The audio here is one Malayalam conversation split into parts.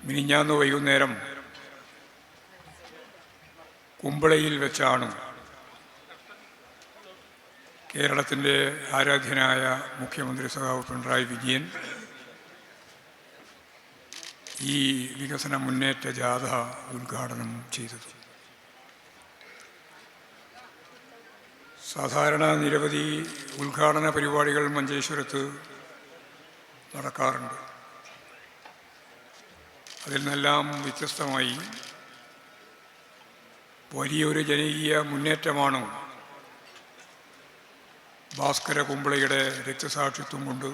മിനിഞ്ഞാന്ന് വൈകുന്നേരം കുമ്പളയിൽ വെച്ചാണ് കേരളത്തിൻ്റെ ആരാധ്യനായ മുഖ്യമന്ത്രി സഖാവ് പിണറായി വിജയൻ ഈ വികസന മുന്നേറ്റ ജാഥ ഉദ്ഘാടനം ചെയ്തത്. സാധാരണ നിരവധി ഉദ്ഘാടന പരിപാടികൾ മഞ്ചേശ്വരത്ത് നടക്കാറുണ്ട്. അതിൽ നിന്നെല്ലാം വ്യത്യസ്തമായി വലിയൊരു ജനകീയ മുന്നേറ്റമാണ് ഭാസ്കര കുമ്പളയുടെ രക്തസാക്ഷിത്വം കൊണ്ട്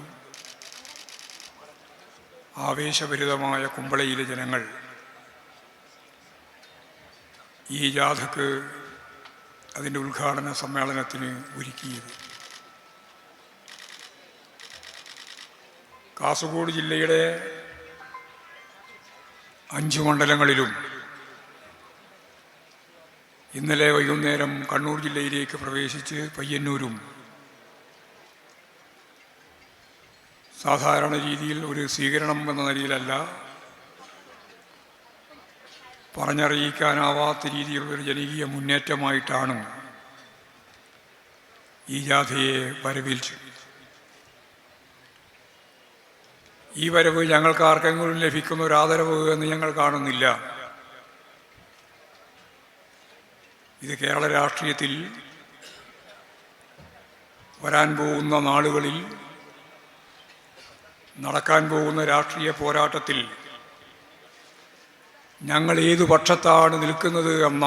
ആവേശഭരിതമായ കുമ്പളയിലെ ജനങ്ങൾ ഈ ജാഥക്ക് അതിൻ്റെ ഉദ്ഘാടന സമ്മേളനത്തിന് ഒരുക്കിയത്. കാസർഗോഡ് ജില്ലയുടെ 5 മണ്ഡലങ്ങളിലും ഇന്നലെ വൈകുന്നേരം കണ്ണൂർ ജില്ലയിലേക്ക് പ്രവേശിച്ച് പയ്യന്നൂരും സാധാരണ രീതിയിൽ ഒരു സ്വീകരണം എന്ന നിലയിലല്ല, പറഞ്ഞറിയിക്കാനാവാത്ത രീതിയിലുള്ളൊരു ജനകീയ മുന്നേറ്റമായിട്ടാണ് ഈ ജാഥയെ വരവേൽച്ചത്. ഈ വരവ് ഞങ്ങൾക്ക് ആർക്കെങ്കിലും ലഭിക്കുന്ന ഒരു ആദരവ് എന്ന് ഞങ്ങൾ കാണുന്നില്ല. ഇത് കേരള രാഷ്ട്രീയത്തിൽ വരാൻ പോകുന്ന നാളുകളിൽ നടക്കാൻ പോകുന്ന രാഷ്ട്രീയ പോരാട്ടത്തിൽ ഞങ്ങൾ ഏതു പക്ഷത്താണ് നിൽക്കുന്നത് എന്ന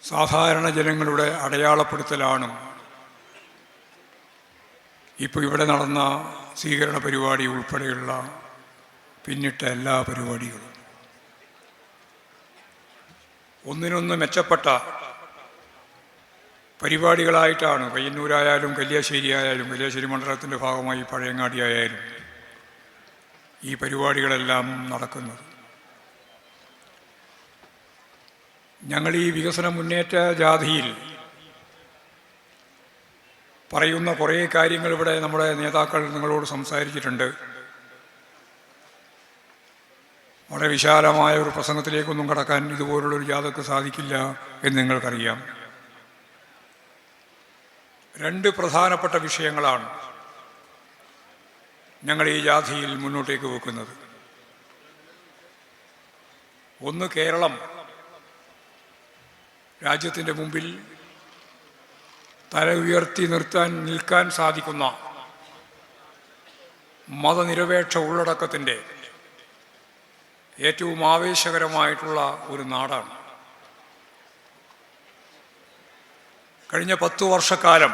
സാധാരണ ജനങ്ങളുടെ അടയാളപ്പെടുത്തലാണ് ഇപ്പോൾ ഇവിടെ നടന്ന സ്വീകരണ പരിപാടി ഉൾപ്പെടെയുള്ള പിന്നിട്ട എല്ലാ പരിപാടികളും. ഒന്നിനൊന്ന് മെച്ചപ്പെട്ട പരിപാടികളായിട്ടാണ് പയ്യന്നൂരായാലും കല്യാശ്ശേരി ആയാലും, കല്യാശ്ശേരി മണ്ഡലത്തിൻ്റെ ഭാഗമായി പഴയങ്ങാടി ആയാലും ഈ പരിപാടികളെല്ലാം നടക്കുന്നത്. ഞങ്ങൾ ഈ വികസന മുന്നേറ്റ ജാഥയിൽ പറയുന്ന കുറേ കാര്യങ്ങൾ ഇവിടെ നമ്മുടെ നേതാക്കൾ നിങ്ങളോട് സംസാരിച്ചിട്ടുണ്ട്. വളരെ വിശാലമായ ഒരു പ്രസംഗത്തിലേക്കൊന്നും കടക്കാൻ ഇതുപോലുള്ളൊരു ജാഥക്ക് സാധിക്കില്ല എന്ന് നിങ്ങൾക്കറിയാം. 2 പ്രധാനപ്പെട്ട വിഷയങ്ങളാണ് ഞങ്ങൾ ഈ ജാഥയിൽ മുന്നോട്ടേക്ക് വെക്കുന്നത്. ഒന്ന്, കേരളം രാജ്യത്തിൻ്റെ മുമ്പിൽ തല ഉയർത്തി നിൽക്കാൻ സാധിക്കുന്ന മതനിരപേക്ഷ ഉള്ളടക്കത്തിൻ്റെ ഏറ്റവും ആവേശകരമായിട്ടുള്ള ഒരു നാടാണ്. കഴിഞ്ഞ 10 വർഷക്കാലം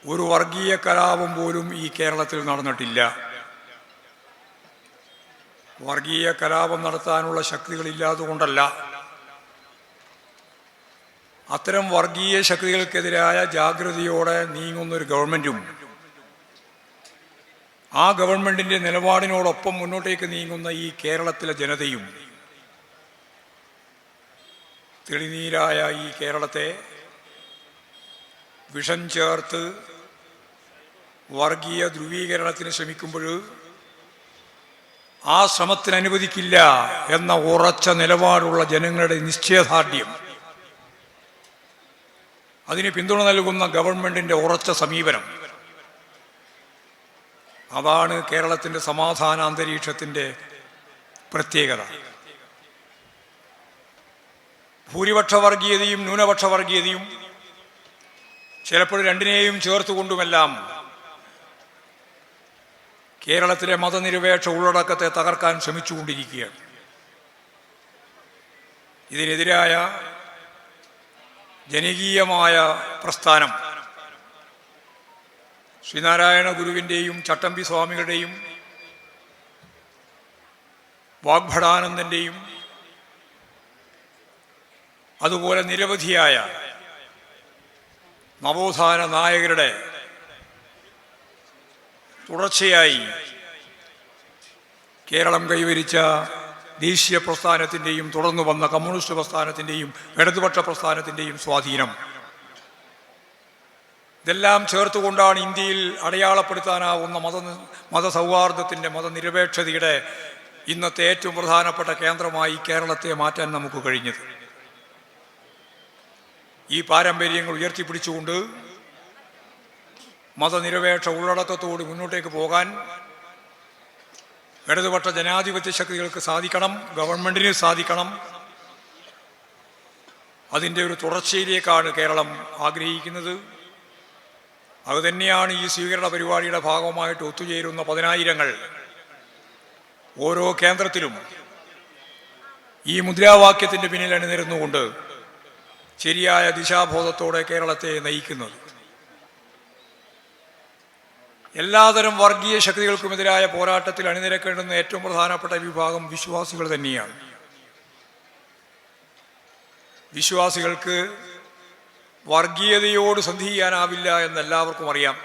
ഒരു വർഗീയ കലാപം പോലും ഈ കേരളത്തിൽ നടന്നിട്ടില്ല. വർഗീയ കലാപം നടത്താനുള്ള ശക്തികളില്ലാതുകൊണ്ടല്ല, അത്തരം വർഗീയ ശക്തികൾക്കെതിരായ ജാഗ്രതയോടെ നീങ്ങുന്നൊരു ഗവൺമെൻറ്റും ആ ഗവൺമെൻറ്റിൻ്റെ നിലപാടിനോടൊപ്പം മുന്നോട്ടേക്ക് നീങ്ങുന്ന ഈ കേരളത്തിലെ ജനതയും തെളിനീരായ ഈ കേരളത്തെ വിഷം ചേർത്ത് വർഗീയ ധ്രുവീകരണത്തിന് ശ്രമിക്കുമ്പോൾ ആ ശ്രമത്തിന് അനുവദിക്കില്ല എന്ന ഉറച്ച നിലപാടുള്ള ജനങ്ങളുടെ നിശ്ചയദാർഢ്യം, അതിന് പിന്തുണ നൽകുന്ന ഗവൺമെൻറ്റിൻ്റെ ഉറച്ച സമീപനം, അതാണ് കേരളത്തിൻ്റെ സമാധാന അന്തരീക്ഷത്തിൻ്റെ പ്രത്യേകത. ഭൂരിപക്ഷ വർഗീയതയും ന്യൂനപക്ഷ വർഗീയതയും ചിലപ്പോൾ രണ്ടിനെയും ചേർത്തുകൊണ്ടുമെല്ലാം കേരളത്തിലെ മതനിരപേക്ഷ ഉള്ളടക്കത്തെ തകർക്കാൻ ശ്രമിച്ചുകൊണ്ടിരിക്കുകയാണ്. ഇതിനെതിരായ ജനകീയമായ പ്രസ്ഥാനം ശ്രീനാരായണ ഗുരുവിൻ്റെയും ചട്ടമ്പി സ്വാമികളുടെയും വാഗ്ഭടാനന്ദൻ്റെയും അതുപോലെ നിരവധിയായ നവോത്ഥാന നായകരുടെ തുടർച്ചയായി കേരളം കൈവരിച്ച ദേശീയ പ്രസ്ഥാനത്തിൻ്റെയും തുടർന്നു വന്ന കമ്മ്യൂണിസ്റ്റ് പ്രസ്ഥാനത്തിൻ്റെയും ഇടതുപക്ഷ പ്രസ്ഥാനത്തിൻ്റെയും സ്വാധീനം ഇതെല്ലാം ചേർത്തുകൊണ്ടാണ് ഇന്ത്യയിൽ അടയാളപ്പെടുത്താനാവുന്ന മതസൗഹാർദ്ദത്തിൻ്റെ മതനിരപേക്ഷതയുടെ ഇന്നത്തെ ഏറ്റവും പ്രധാനപ്പെട്ട കേന്ദ്രമായി കേരളത്തെ മാറ്റാൻ നമുക്ക് കഴിഞ്ഞത്. ഈ പാരമ്പര്യങ്ങൾ ഉയർത്തിപ്പിടിച്ചുകൊണ്ട് മതനിരപേക്ഷ ഉള്ളടക്കത്തോട് മുന്നോട്ടേക്ക് പോകാൻ ഇടതുപക്ഷ ജനാധിപത്യ ശക്തികൾക്ക് സാധിക്കണം, ഗവൺമെൻറ്റിന് സാധിക്കണം. അതിൻ്റെ ഒരു തുടർച്ചയിലേക്കാണ് കേരളം ആഗ്രഹിക്കുന്നത്. അതുതന്നെയാണ് ഈ സ്വീകരണ പരിപാടിയുടെ ഭാഗമായിട്ട് ഒത്തുചേരുന്ന പതിനായിരങ്ങൾ ഓരോ കേന്ദ്രത്തിലും ഈ മുദ്രാവാക്യത്തിൻ്റെ പിന്നിൽ അണിനിരന്നുകൊണ്ട് ശരിയായ ദിശാബോധത്തോടെ കേരളത്തെ നയിക്കുന്നത്. എല്ലാതരം വർഗീയ ശക്തികൾക്കുമെതിരായ പോരാട്ടത്തിൽ അണിനിരക്കേണ്ടുന്ന ഏറ്റവും പ്രധാനപ്പെട്ട വിഭാഗം വിശ്വാസികൾ തന്നെയാണ്. വിശ്വാസികൾക്ക് വർഗീയതയോട് സന്ധി ചെയ്യാനാവില്ല എന്നെല്ലാവർക്കും അറിയാം.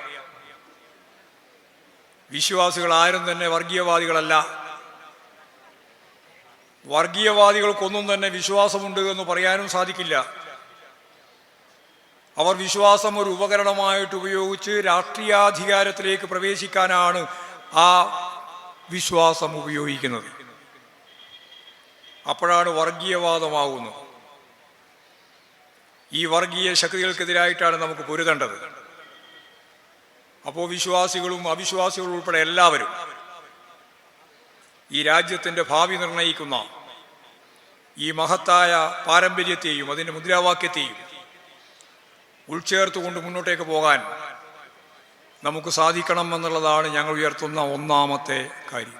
വിശ്വാസികൾ ആരും തന്നെ വർഗീയവാദികളല്ല. വർഗീയവാദികൾക്കൊന്നും തന്നെ വിശ്വാസമുണ്ട് എന്ന് പറയാനും സാധിക്കില്ല. അവർ വിശ്വാസം ഒരു ഉപകരണമായിട്ട് ഉപയോഗിച്ച് രാഷ്ട്രീയാധികാരത്തിലേക്ക് പ്രവേശിക്കാനാണ് ആ വിശ്വാസം ഉപയോഗിക്കുന്നത്. അപ്പോഴാണ് വർഗീയവാദമാകുന്നത്. ഈ വർഗീയ ശക്തികൾക്കെതിരായിട്ടാണ് നമുക്ക് പൊരുതേണ്ടത്. അപ്പോൾ വിശ്വാസികളും അവിശ്വാസികളും ഉൾപ്പെടെ എല്ലാവരും ഈ രാജ്യത്തിൻ്റെ ഭാവി നിർണയിക്കുന്ന ഈ മഹത്തായ പാരമ്പര്യത്തെയും അതിൻ്റെ മുദ്രാവാക്യത്തെയും ഉൾച്ചേർത്തുകൊണ്ട് മുന്നോട്ടേക്ക് പോകാൻ നമുക്ക് സാധിക്കണം എന്നുള്ളതാണ് ഞങ്ങൾ ഉയർത്തുന്ന ഒന്നാമത്തെ കാര്യം.